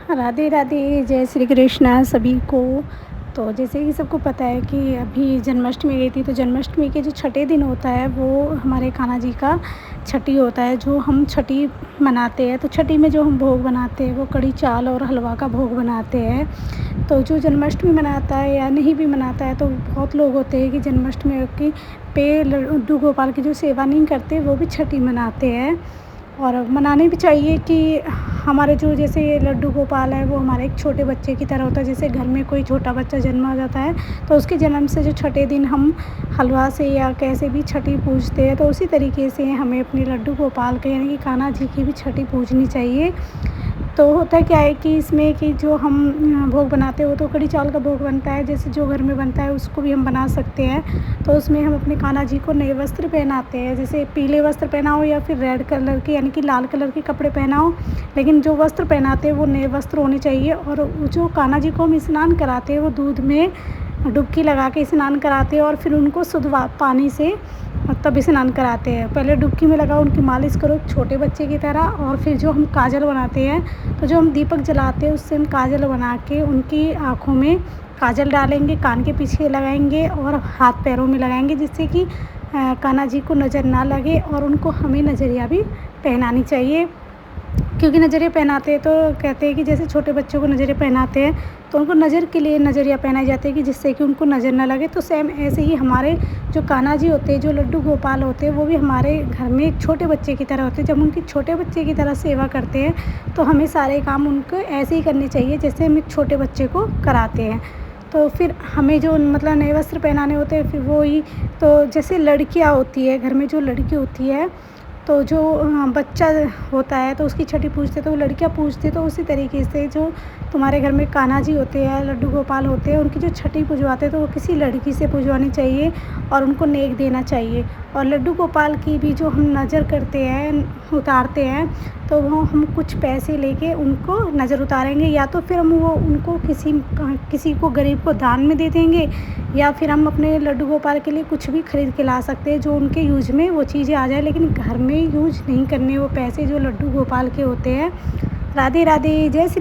राधे राधे, जय श्री कृष्णा सभी को। तो जैसे कि सबको पता है कि अभी जन्माष्टमी गई थी, तो जन्माष्टमी के जो छठे दिन होता है वो हमारे कान्हा जी का छठी होता है, जो हम छठी मनाते हैं। तो छठी में जो हम भोग बनाते हैं वो कड़ी चावल और हलवा का भोग बनाते हैं। तो जो जन्माष्टमी मनाता है या नहीं भी मनाता है, तो बहुत लोग होते हैं कि जन्माष्टमी की पे लड्डू गोपाल की जो सेवा नहीं करते, वो भी छठी मनाते हैं। और मनाने भी चाहिए कि हमारे जो जैसे लड्डू गोपाल है वो हमारे एक छोटे बच्चे की तरह होता है। जैसे घर में कोई छोटा बच्चा जन्म जाता है तो उसके जन्म से जो छठे दिन हम हलवा से या कैसे भी छठी पूजते हैं, तो उसी तरीके से हमें अपने लड्डू गोपाल के यानी कि कान्हा जी की भी छठी पूजनी चाहिए। तो होता क्या है कि इसमें कि जो हम भोग बनाते हैं वो तो कड़ी चावल का भोग बनता है, जैसे जो घर में बनता है उसको भी हम बना सकते हैं। तो उसमें हम अपने कान्हा जी को नए वस्त्र पहनाते हैं, जैसे पीले वस्त्र पहनाओ या फिर रेड कलर के यानी कि लाल कलर के कपड़े पहनाओ, लेकिन जो वस्त्र पहनाते हैं वो नए वस्त्र होने चाहिए। और जो कान्हा जी को हम स्नान कराते हैं वो दूध में डुबकी लगा के स्नान कराते हैं और फिर उनको शुद्ध पानी से तब स्नान कराते हैं। पहले डुबकी में लगाओ, उनकी मालिश करो छोटे बच्चे की तरह। और फिर जो हम काजल बनाते हैं, तो जो हम दीपक जलाते हैं उससे हम काजल बना के उनकी आँखों में काजल डालेंगे, कान के पीछे लगाएंगे और हाथ पैरों में लगाएंगे, जिससे कि कान्हा जी को नज़र ना लगे। और उनको हमें नज़रिया भी पहनानी चाहिए, क्योंकि नज़रिया पहनाते हैं तो कहते हैं कि जैसे छोटे बच्चों को नज़रिया पहनाते हैं तो उनको नज़र के लिए नज़रिया पहनाई जाती है कि जिससे कि उनको नज़र ना लगे। तो सेम ऐसे ही हमारे जो कान्हा जी होते हैं, जो लड्डू गोपाल होते हैं, वो भी हमारे घर में एक छोटे बच्चे की तरह होते हैं। जब उनकी छोटे बच्चे की तरह सेवा करते हैं तो हमें सारे काम उनको ऐसे ही करने चाहिए जैसे हम एक छोटे बच्चे को कराते हैं। तो फिर हमें जो मतलब नए वस्त्र पहनाने होते हैं, फिर वो ही तो जैसे लड़कियाँ होती है घर में, जो लड़की होती है तो जो बच्चा होता है तो उसकी छठी पूजते तो वो लड़कियाँ पूजती, तो उसी तरीके से जो तुम्हारे घर में कान्हा जी होते हैं, लड्डू गोपाल होते हैं, उनकी जो छठी पूजवाते हैं तो वो किसी लड़की से पूजवानी चाहिए और उनको नेक देना चाहिए। और लड्डू गोपाल की भी जो हम नज़र करते हैं, उतारते हैं, तो वो हम कुछ पैसे लेके उनको नज़र उतारेंगे, या तो फिर हम वो उनको किसी को गरीब को दान में दे देंगे, या फिर हम अपने लड्डू गोपाल के लिए कुछ भी खरीद के ला सकते हैं जो उनके यूज में वो चीज़ें आ जाए, लेकिन घर में यूज नहीं करने वो पैसे जो लड्डू गोपाल के होते हैं। राधे राधे, जय श्री